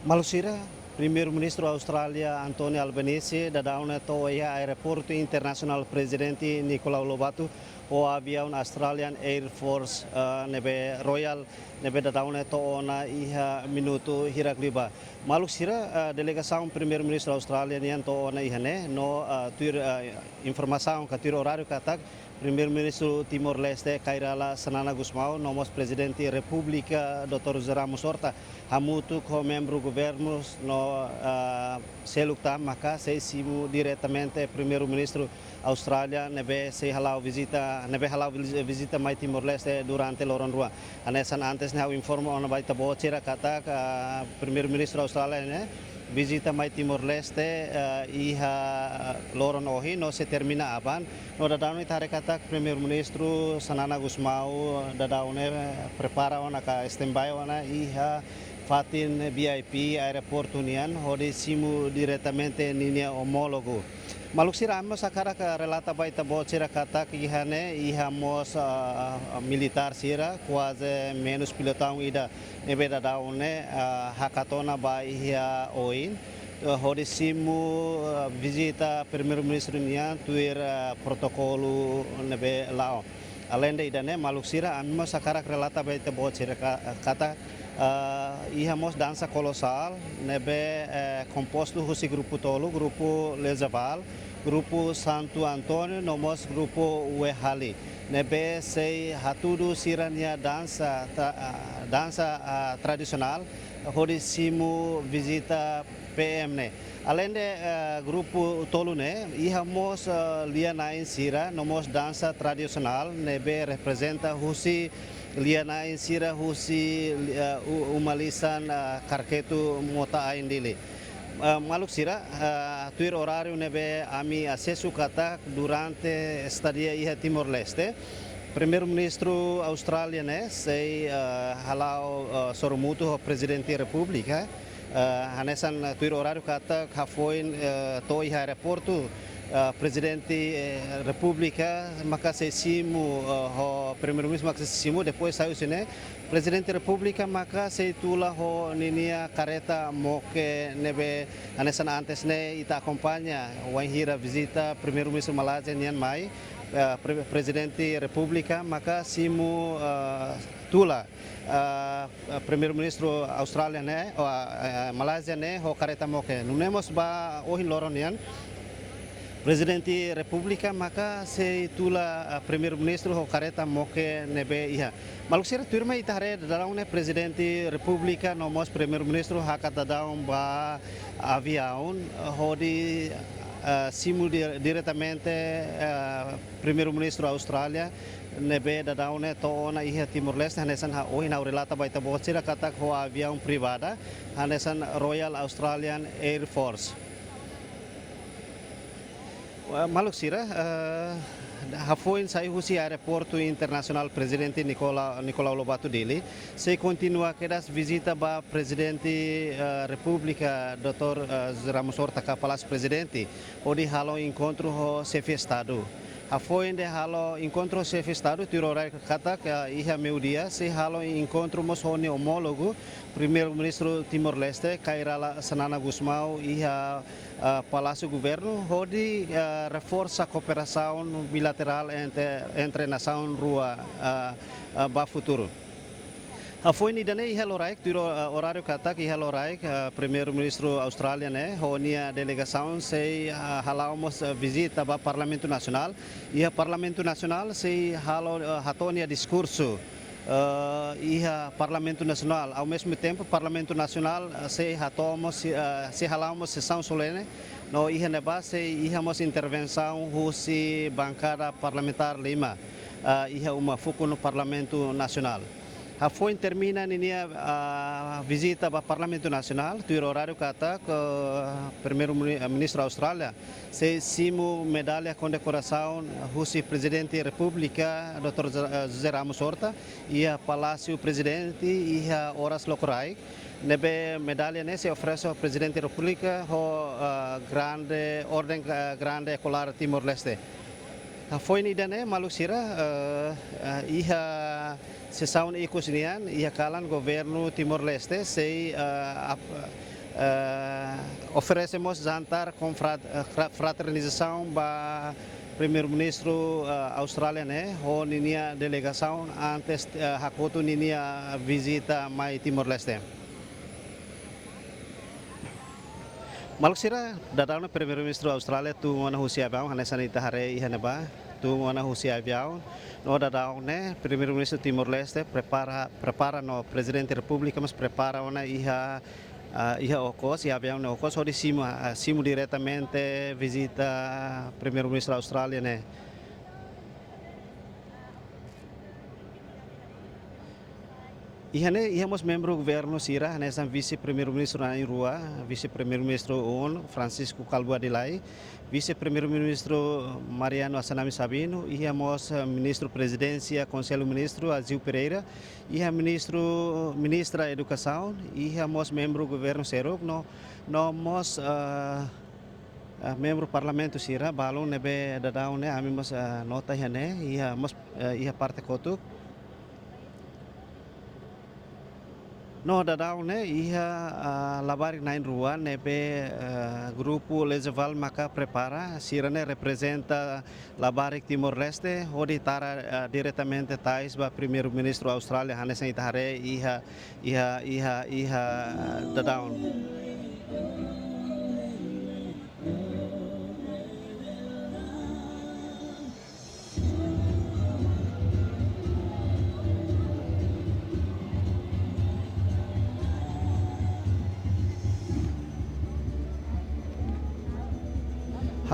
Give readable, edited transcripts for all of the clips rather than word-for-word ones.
Malusira, Primeiro-Ministro Austrália António Albanese dadauna to ia aeroporto internasional Presidente Nicolau Lobato o avião Australian Air Force nebe Royal nebe dadauna to ona iha minuto hirakliba. Malusira delegação Primeiro-Ministro Austrália nian to ona ihane no tur informação ka tur horário katak Primeiro-Ministro Timor-Leste Kairala Sanana Gusmao, nomos Presidente República Dr. José Ramos Horta, hamutu ko membro governo no selukta maka se simu diretamente Primeiro-Ministro Austrália nebe se halau visita mai Timor-Leste durante loron rua. Anesan antes ne informo ona baita bocera kata Primeiro-Ministro Austrália ne visita mai Timor-Leste iha loron ohi no se termina aban no dadaun itare kata Primeiro-Ministro Sanana Gusmao dadaun prepara ona ka standby ona iha fatin VIP aeroporto nian hodi simu diretamente ninia homologo. Maluksira amos akara ka relata baita bocera kata ihane iha mos militar sira quase menos pilotão ida nebeda daune hakatona ba iha oin hodi simu visita primeiro-ministro nian tuir protokolo nebe lao. Além de idane maluksira amos akara relata baita bocera kata íamos dança colossal, nebe composto husi grupo tolo, grupo Lezaval, grupo Santo Antônio, nomos grupo Uehali. Nebe sei hatudu sirania dança tradicional, hodisimu visita PM. Além de grupo tolo ne, íamos lianain sira, nomos dança tradicional, nebe representa husi liana insira husi umalisan karketu mota aindili. Maluk sira tuir horário nebe ami acesso kata durante estadia iha Timor-Leste. Primeiro-Ministro Austrália ne sei halau sorumutu ho Presidente República. Hanesan tuir horário kata hafoin to iha aeroporto Presidente República maka simu ho primeiro-ministro maka simu depois saiu sini Presidente República maka tula ho ninia careta moke nebe anesan antes ne ita acompanha wanhira visita primeiro-ministro Malaysia nian mai Presidente República maka simu tula Primeiro-Ministro Austrália ne Malaysia ne ho careta moke nunemos ba ohin loron nian Presidente República maka se tula Primeiro-Ministro ho careta moke nebe iha. Maluksira turma itare dalam ne Presidente República nomos Primeiro-Ministro hakata daun ba avião hodi simu diretamente Primeiro-Ministro Austrália nebe daun ne to ona iha Timor-Leste hanesan ha ohin au relata baita bocira kata ho avião privada hanesan Royal Australian Air Force. Maluksira, hafoin sai husi aeroporto internasional Presidente Nicolau Lobato dele, se continua kedas visita ba Presidente República Dr. Ramos Horta ka Palácio Presidente, odi halo encontro ho chefe Estado. Hafoin de halo encontro chefe Estado, tirorai kata iha meu dia, se halo encontro mos honi homólogo, Primeiro-Ministro Timor-Leste, Kairala Sanana Gusmao, iha Palácio Governo, onde reforça a cooperação bilateral entre nação rua ba futuro. Foi nidane iheloraik tiro horário katak iheloraik Primeiro-Ministro Austrália ne honia delegação sei halamos visita ba Parlamento Nacional iha Parlamento Nacional sei halo hatonia discurso iha Parlamento Nacional ao mesmo tempo Parlamento Nacional sei hatomos se halamos sessão solene no iha neba sei ihamos intervenção husi bancada parlamentar lima iha uma foco no Parlamento Nacional. A foi termina ninia visita ao Parlamento Nacional, tuir horário kata ke Primeiro-Ministro Austrália, se simu medalha condecoração husi Presidente República Dr. José Ramos Horta, ia Palácio Presidente, ia horas locorai, nebe medalha ne se oferece ao Presidente República ho grande ordem grande escolar Timor-Leste. Foi nidane malusira iha sessão ikut nian ia kalan governo Timor-Leste sei oferecemos jantar com fraternização para primeiro-ministro australiano, o ninia delegação antes hakotu ninia visita mai Timor-Leste. Maluksira dadalna primeiro-ministro Austrália tu mana husia avião hanesa nita hare ihaneba tu mana husia avião no dadalne primeiro-ministro Timor-Leste prepara no presidente república mas prepara ona iha okos iha avião no okos odi simu diretamente visita primeiro-ministro Austrália né. Ihamos membro governo Sira, nessa vice-primeiro-ministro na Irua, vice-primeiro-ministro Francisco Calvo Adilai, vice-primeiro-ministro Mariano Assanami Sabino, ihamos ministro presidência, conselho ministro Azil Pereira, ministra educação, ihamos membro governo Seruk, nós membro parlamento Sira, balon nebe dadau ne, amimos nota ihane, iha parte kotuk. No dadau ne iha labari nain rua nebe grupo Lezeval maka prepara sirane representa labari Timor-Leste odi tara diretamente tais ba primeiro-ministro Austrália hanesen itare iha dadau.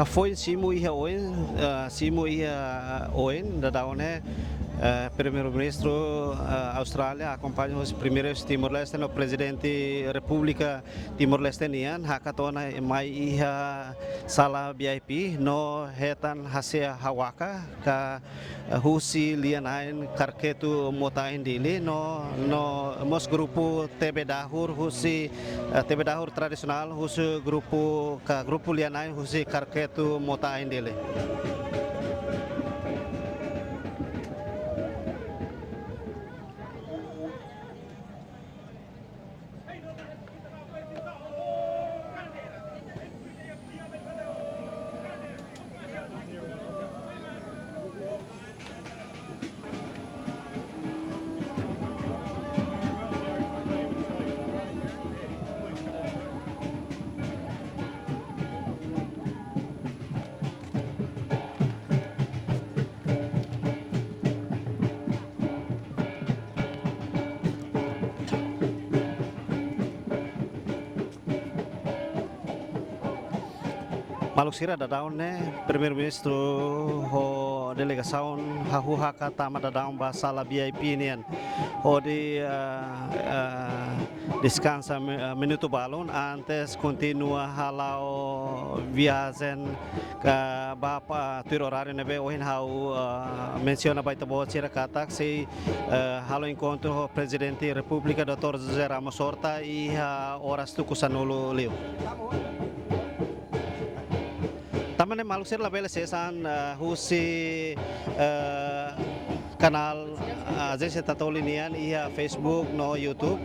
Foi simu iha oin dadaune primeiro-ministro Austrália acompanha os primeiros Timor-Leste no presidente República Timor-Leste nian hakatona mai iha sala VIP no hetan hasia hawaka ka husi lianain karketu motain dili no mos grupo TB Dahur husi TB Dahur tradisional husi grupo lianain husi karketu motain dili. Maluksira dadaun ne primeiro-ministro ho delegação hahu haka tama dadaun ba sala VIP nian ho descansa minuto balon antes continua halau viagem ka bapa tur horário nebe ohin hau menciona baita bo cira katak se halo encontro ho presidente República Dr. José Ramos Horta e horas tu kusanulu liu. Tamane Maluksira labela sesan husi kanal agência Tatolinian ia Facebook no YouTube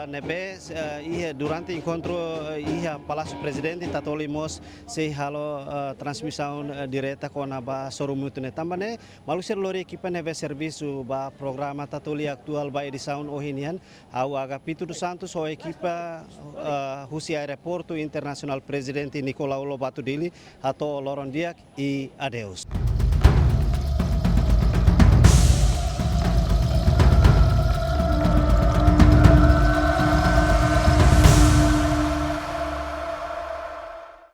nebe ia durante encontro ia Palácio Presidente Tatolimos se halo transmissão direta com a ba sorumutune tambane Maluksira lori equipa nebe serviço ba programa Tatoli aktual ba edição ohinian au aga Pitu dos Santos o equipa husi aeroporto internacional Presidente Nicolau Lobato Dili atau Loron Diak e adeus.